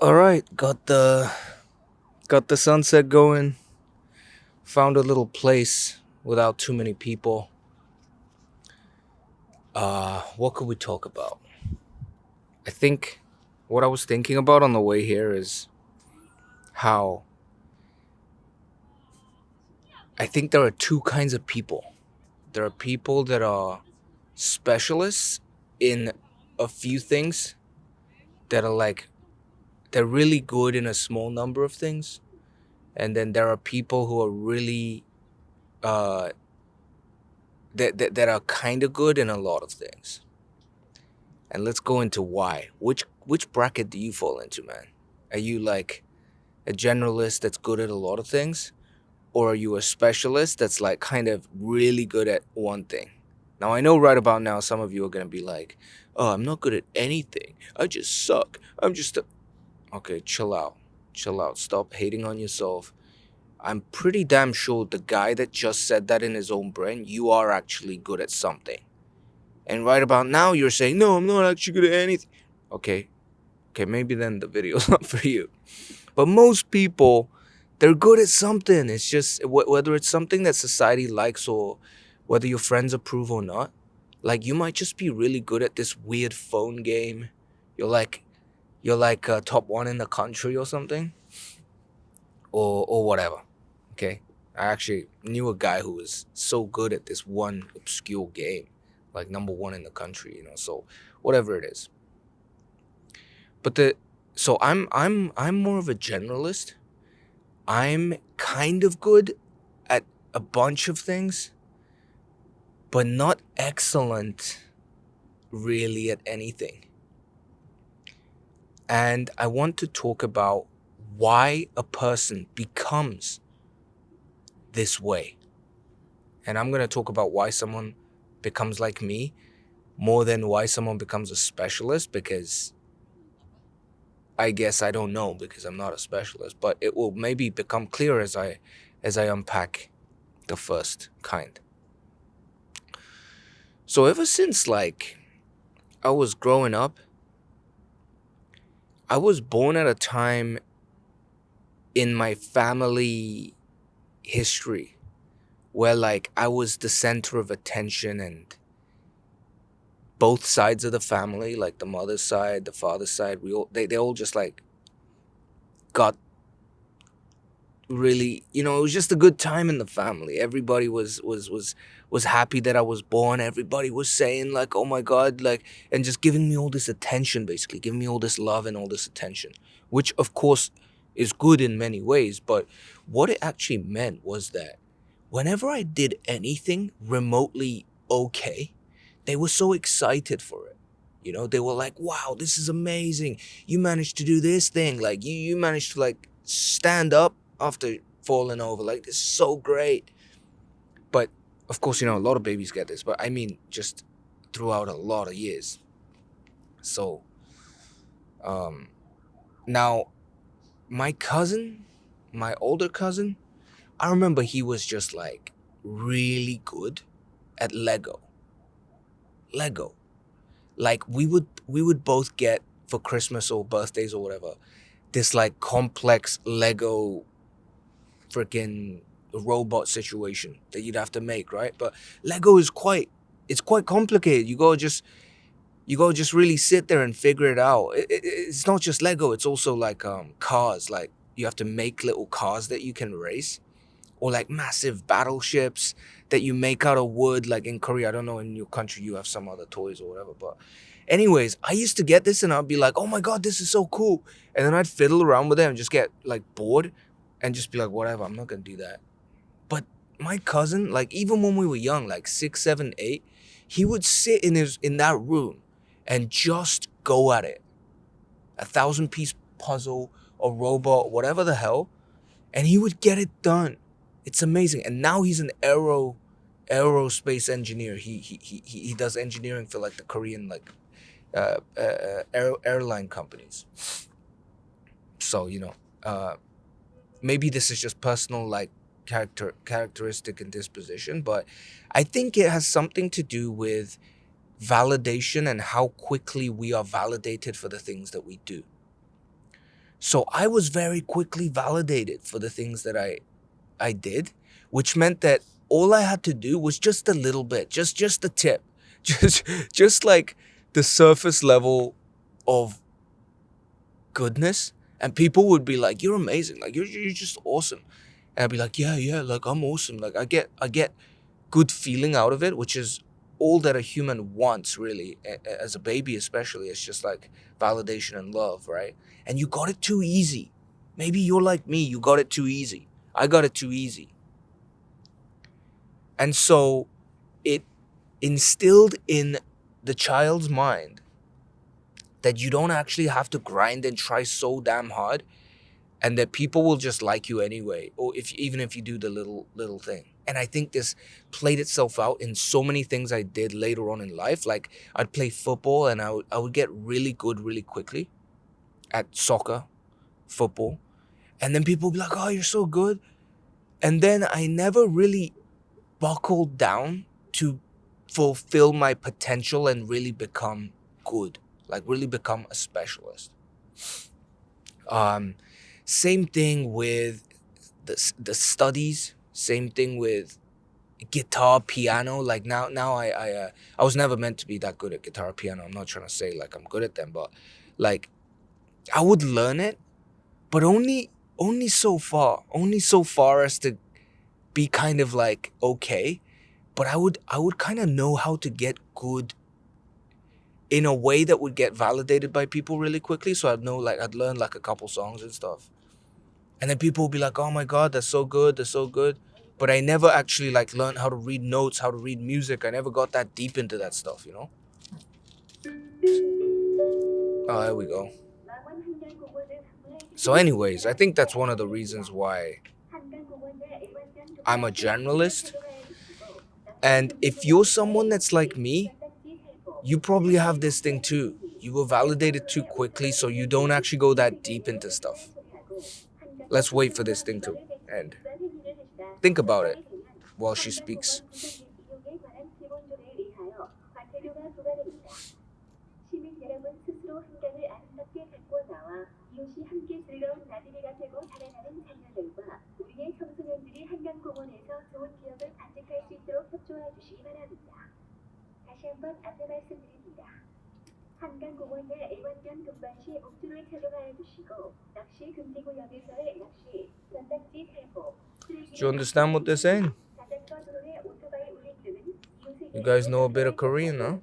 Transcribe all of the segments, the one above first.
All right, got the sunset going. Found a little place without too many people. What could we talk about? I think what I was thinking about on the way here is how I think there are two kinds of people. There are people that are specialists in a few things that are like they're really good in a small number of things, and then there are people who are really uh that are kind of good in a lot of things. And let's go into why. Which bracket do you fall into, man? Are you like a generalist that's good at a lot of things? Or are you a specialist that's like kind of really good at one thing? Now I know right about now some of you are gonna be like, oh, I'm not good at anything. I just suck. I'm just a Okay, chill out. Chill out. Stop hating on yourself. I'm pretty damn sure the guy that just said that in his own brain, you are actually good at something. And right about now, you're saying, no, I'm not actually good at anything. Okay, okay, maybe then the video's not for you. But most people, they're good at something. It's just whether it's something that society likes or whether your friends approve or not. Like you might just be really good at this weird phone game. You're like top one in the country or something, or whatever. Okay, I actually knew a guy who was so good at this one obscure game, like number one in the country. So whatever it is. But the so I'm more of a generalist. I'm kind of good at a bunch of things, but not excellent really at anything. And I want to talk about why a person becomes this way. And I'm going to talk about why someone becomes like me more than why someone becomes a specialist, because I guess I don't know because I'm not a specialist, but it will maybe become clear as I unpack the first kind. So ever since like I was growing up, I was born at a time in my family history where like I was the center of attention, and both sides of the family, like the mother's side, the father's side, they all just like got really, it was just a good time in the family. Everybody was happy that I was born. Everybody was saying like, oh my god, like, and just giving me all this attention, basically giving me all this love and all this attention, which of course is good in many ways. But what it actually meant was that whenever I did anything remotely okay, they were so excited for it. They were like, wow, this is amazing. You managed to do this thing. Like you managed to like stand up after falling over. Like, it's so great. But of course, a lot of babies get this, but I mean just throughout a lot of years. So um now my cousin, my older cousin, I remember he was just like really good at Lego. Like we would both get for Christmas or birthdays or whatever this like complex Lego freaking robot situation that you'd have to make, right? But Lego is quite complicated. You gotta just really sit there and figure it out. It's not just Lego. It's also like cars. Like you have to make little cars that you can race, or like massive battleships that you make out of wood. Like in Korea, I don't know, in your country you have some other toys or whatever. But anyways, I used to get this and I'd be like, oh my god, this is so cool. And then I'd fiddle around with it and just get like bored and just be like, whatever, I'm not gonna do that. But my cousin, like even when we were young, like 6, 7, 8, he would sit in that room and just go at it. 1,000-piece puzzle, a robot, whatever the hell, and he would get it done. It's amazing. And now he's an aerospace engineer. He does engineering for like the Korean like airline companies. So maybe this is just personal like characteristic and disposition, but I think it has something to do with validation and how quickly we are validated for the things that we do. So I was very quickly validated for the things that I did, which meant that all I had to do was just a little bit, just the tip, just like the surface level of goodness, and people would be like, "You're amazing, like you're just awesome," and I'd be like, "Yeah, like I'm awesome, like I get good feeling out of it," which is all that a human wants, really, as a baby especially. It's just like validation and love, right? And you got it too easy. Maybe you're like me, you got it too easy. I got it too easy. And so it instilled in the child's mind that you don't actually have to grind and try so damn hard, and that people will just like you anyway, or even if you do the little thing. And I think this played itself out in so many things I did later on in life. Like I'd play football and I would get really good really quickly at soccer, football, and then people would be like, "Oh, you're so good," and then I never really buckled down to fulfill my potential and really become good, like really become a specialist. Um, Same thing with the studies. Same thing with guitar, piano. Like now I was never meant to be that good at guitar, piano. I'm not trying to say like I'm good at them, but like I would learn it, but only so far as to be kind of like okay. But I would kind of know how to get good in a way that would get validated by people really quickly. So I'd know, like I'd learn like a couple songs and stuff. And then people will be like, "Oh my God, that's so good, that's so good." But I never actually like learned how to read notes, how to read music. I never got that deep into that stuff, you know? Oh, there we go. So anyways, I think that's one of the reasons why I'm a generalist. And if you're someone that's like me, you probably have this thing too. You were validated too quickly, so you don't actually go that deep into stuff. Let's wait for this thing to end. Think about it while she speaks. Do you understand what they're saying? You guys know a bit of Korean, huh?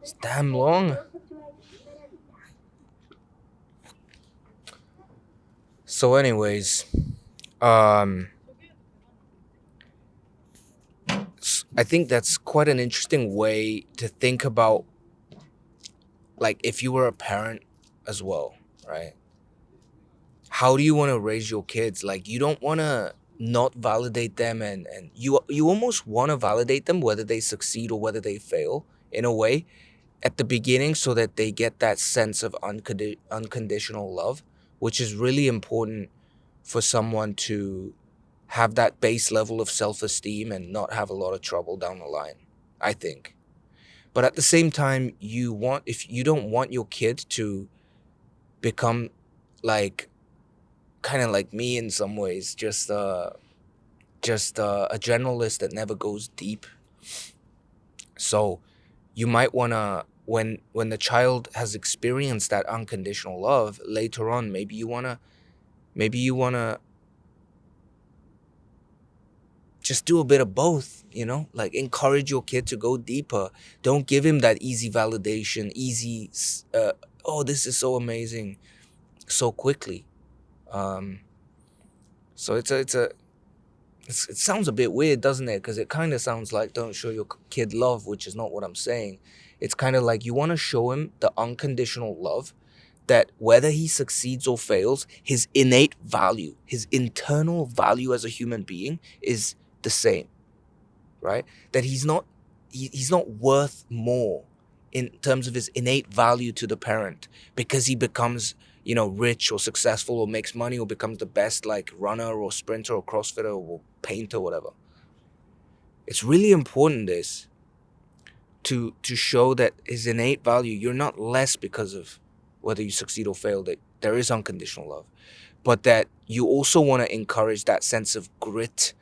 It's damn long. So anyways, I think that's quite an interesting way to think about, like, if you were a parent as well, right? How do you want to raise your kids? Like, you don't want to not validate them, and you almost want to validate them whether they succeed or whether they fail in a way at the beginning, so that they get that sense of unconditional love, which is really important for someone to have that base level of self-esteem and not have a lot of trouble down the line, I think. But at the same time, if you don't want your kid to become like kind of like me in some ways, just a generalist that never goes deep. So you might want to, when the child has experienced that unconditional love later on, maybe you want to just do a bit of both, you know? Like, encourage your kid to go deeper. Don't give him that easy validation, oh, this is so amazing, so quickly. So it sounds a bit weird, doesn't it? Because it kind of sounds like don't show your kid love, which is not what I'm saying. It's kind of like you want to show him the unconditional love, that whether he succeeds or fails, his innate value, his internal value as a human being is the same, right? That he's not worth more in terms of his innate value to the parent because he becomes, rich or successful or makes money or becomes the best like runner or sprinter or crossfitter or painter or whatever. It's really important this to show that his innate value, you're not less because of whether you succeed or fail, that there is unconditional love, but that you also want to encourage that sense of grit,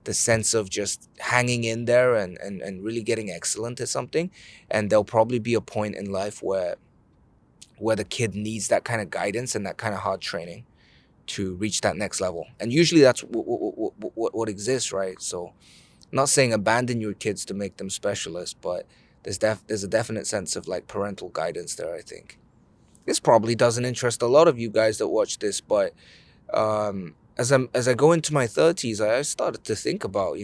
the sense of just hanging in there and really getting excellent at something. And there'll probably be a point in life where the kid needs that kind of guidance and that kind of hard training to reach that next level. And usually that's what exists, right? So I'm not saying abandon your kids to make them specialists, but there's a definite sense of like parental guidance there, I think. This probably doesn't interest a lot of you guys that watch this, but as I go into my 30s, I started to think about,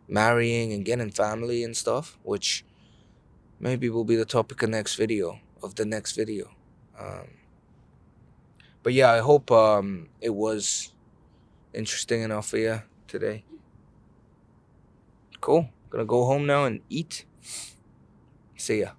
marrying and getting family and stuff, which maybe will be the topic of the next video. But yeah, I hope it was interesting enough for you today. Cool. Gonna go home now and eat. See ya.